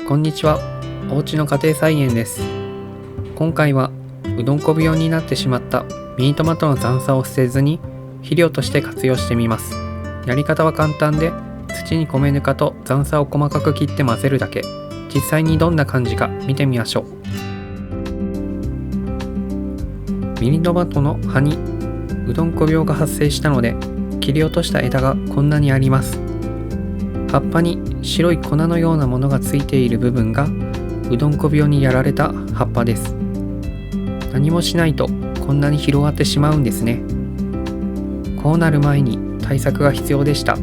こんにちは。おうちの家庭菜園です。今回はうどんこ病になってしまったミニトマトの残渣を捨てずに肥料として活用してみます。やり方は簡単で、土に米ぬかと残渣を細かく切って混ぜるだけ。実際にどんな感じか見てみましょう。ミニトマトの葉にうどんこ病が発生したので、切り落とした枝がこんなにあります。葉っぱに白い粉のようなものがついている部分がうどんこ病にやられた葉っぱです。何もしないとこんなに広がってしまうんですね。こうなる前に対策が必要でした。こ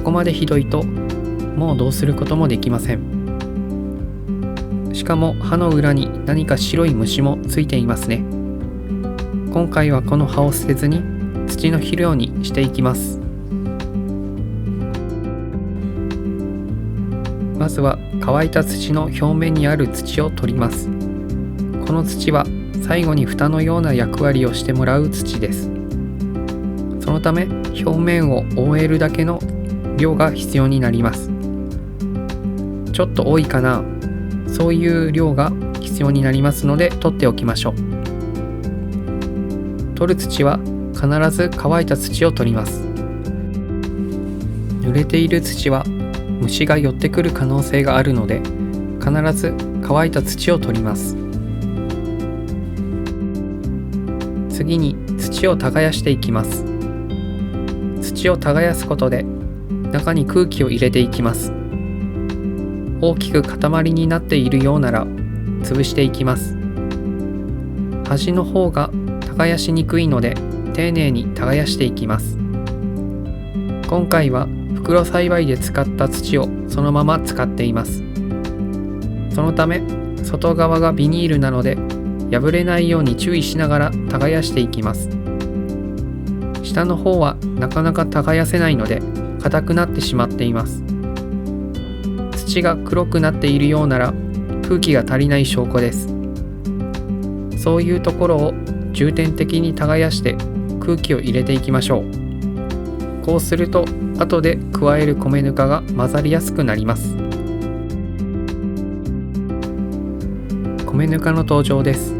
こまでひどいともうどうすることもできません。しかも葉の裏に何か白い虫もついていますね。今回はこの葉を捨てずに土の肥料にしていきます。まずは乾いた土の表面にある土を取ります。この土は最後に蓋のような役割をしてもらう土です。そのため表面を覆えるだけの量が必要になります。ちょっと多いかな、そういう量が必要になりますので取っておきましょう。取る土は必ず乾いた土を取ります。濡れている土は虫が寄ってくる可能性があるので、必ず乾いた土を取ります。次に土を耕していきます。土を耕すことで中に空気を入れていきます。大きく塊になっているようなら潰していきます。端の方が耕しにくいので丁寧に耕していきます。今回は袋栽培で使った土をそのまま使っています。そのため外側がビニールなので破れないように注意しながら耕していきます。下の方はなかなか耕せないので硬くなってしまっています。土が黒くなっているようなら空気が足りない証拠です。そういうところを重点的に耕して空気を入れていきましょう。こうすると後で加える米ぬかが混ざりやすくなります。米ぬかの登場です。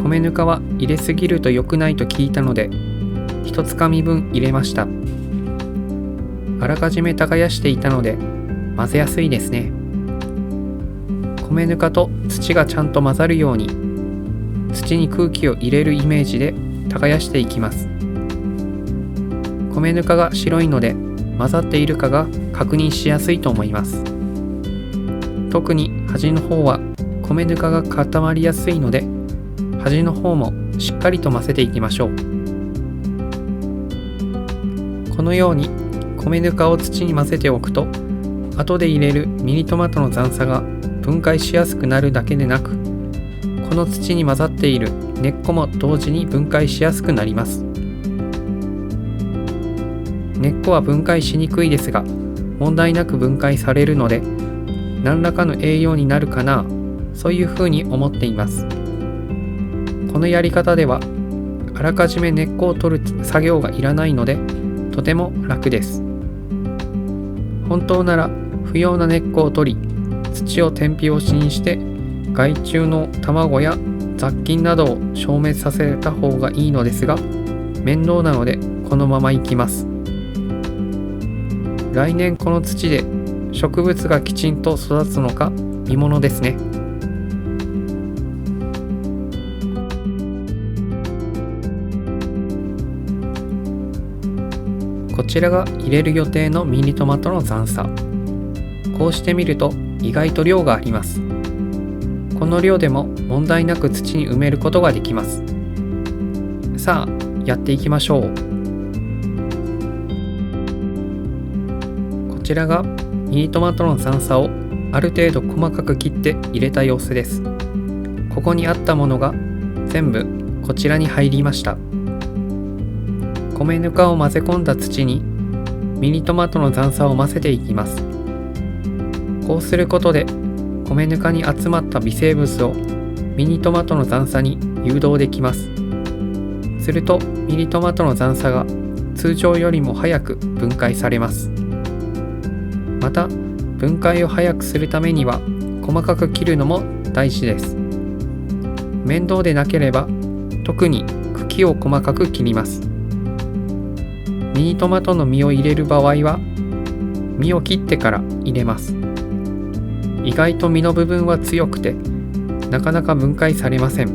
米ぬかは入れすぎると良くないと聞いたので1つかみ分入れました。あらかじめ耕していたので混ぜやすいですね。米ぬかと土がちゃんと混ざるように土に空気を入れるイメージで耕していきます。米ぬかが白いので混ざっているかが確認しやすいと思います。特に端の方は米ぬかが固まりやすいので端の方もしっかりと混ぜていきましょう。このように米ぬかを土に混ぜておくと後で入れるミニトマトの残渣が分解しやすくなるだけでなく、この土に混ざっている根っこも同時に分解しやすくなります。根っこは分解しにくいですが問題なく分解されるので何らかの栄養になるかな、そういうふうに思っています。このやり方ではあらかじめ根っこを取る作業がいらないのでとても楽です。本当なら不要な根っこを取り土を天日干しにして害虫の卵や雑菌などを消滅させた方がいいのですが面倒なのでこのままいきます。来年この土で植物がきちんと育つのか見ものですね。こちらが入れる予定のミニトマトの残渣。こうしてみると意外と量があります。この量でも問題なく土に埋めることができます。さあやっていきましょう。こちらがミニトマトの残渣をある程度細かく切って入れた様子です。ここにあったものが全部こちらに入りました。米ぬかを混ぜ込んだ土にミニトマトの残渣を混ぜていきます。こうすることで米ぬかに集まった微生物をミニトマトの残渣に誘導できます。するとミニトマトの残渣が通常よりも早く分解されます。また分解を早くするためには細かく切るのも大事です。面倒でなければ特に茎を細かく切ります。ミニトマトの実を入れる場合は実を切ってから入れます。意外と実の部分は強くてなかなか分解されません。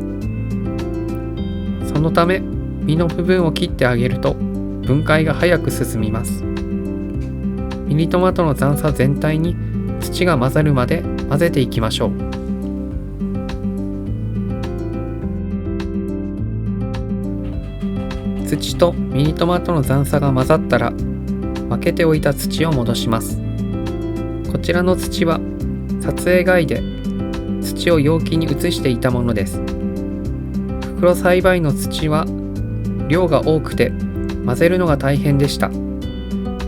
そのため実の部分を切ってあげると分解が早く進みます。ミニトマトの残さ全体に土が混ざるまで混ぜていきましょう。土とミニトマトの残さが混ざったら分けておいた土を戻します。こちらの土は撮影外で土を容器に移していたものです。袋栽培の土は量が多くて混ぜるのが大変でした。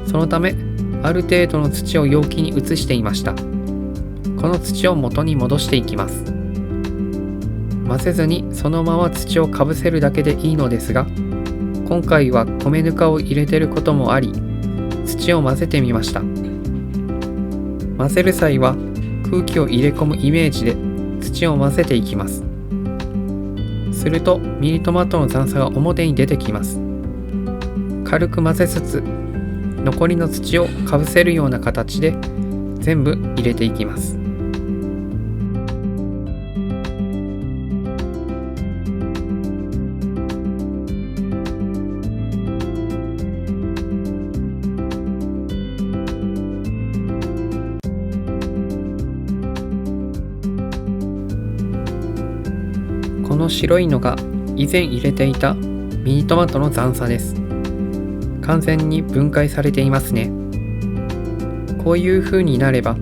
そのためある程度の土を容器に移していました。この土を元に戻していきます。混ぜずにそのまま土をかぶせるだけでいいのですが、今回は米ぬかを入れていることもあり土を混ぜてみました。混ぜる際は空気を入れ込むイメージで土を混ぜていきます。するとミニトマトの残さが表に出てきます。軽く混ぜつつ残りの土をかぶせるような形で全部入れていきます。この白いのが以前入れていたミニトマトの残さです。完全に分解されていますね。こういう風になれば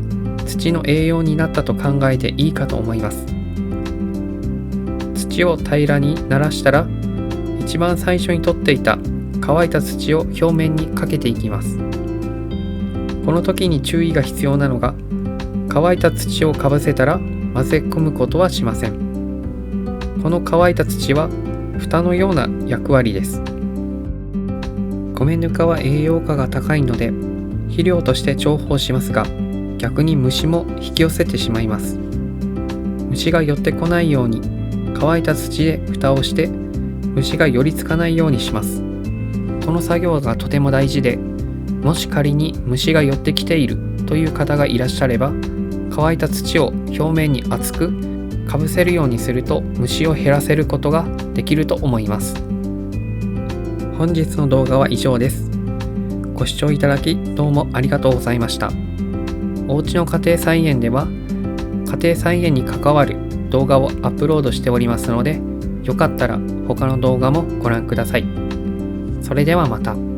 土の栄養になったと考えていいかと思います。土を平らにならしたら一番最初に取っていた乾いた土を表面にかけていきます。この時に注意が必要なのが、乾いた土をかぶせたら混ぜ込むことはしません。この乾いた土は蓋のような役割です。米ぬかは栄養価が高いので肥料として重宝しますが、逆に虫も引き寄せてしまいます。虫が寄ってこないように乾いた土で蓋をして虫が寄りつかないようにします。この作業がとても大事で、もし仮に虫が寄ってきているという方がいらっしゃれば、乾いた土を表面に厚くかぶせるようにすると虫を減らせることができると思います。本日の動画は以上です。ご視聴いただきどうもありがとうございました。おうちの家庭菜園では家庭菜園に関わる動画をアップロードしておりますので、よかったら他の動画もご覧ください。それではまた。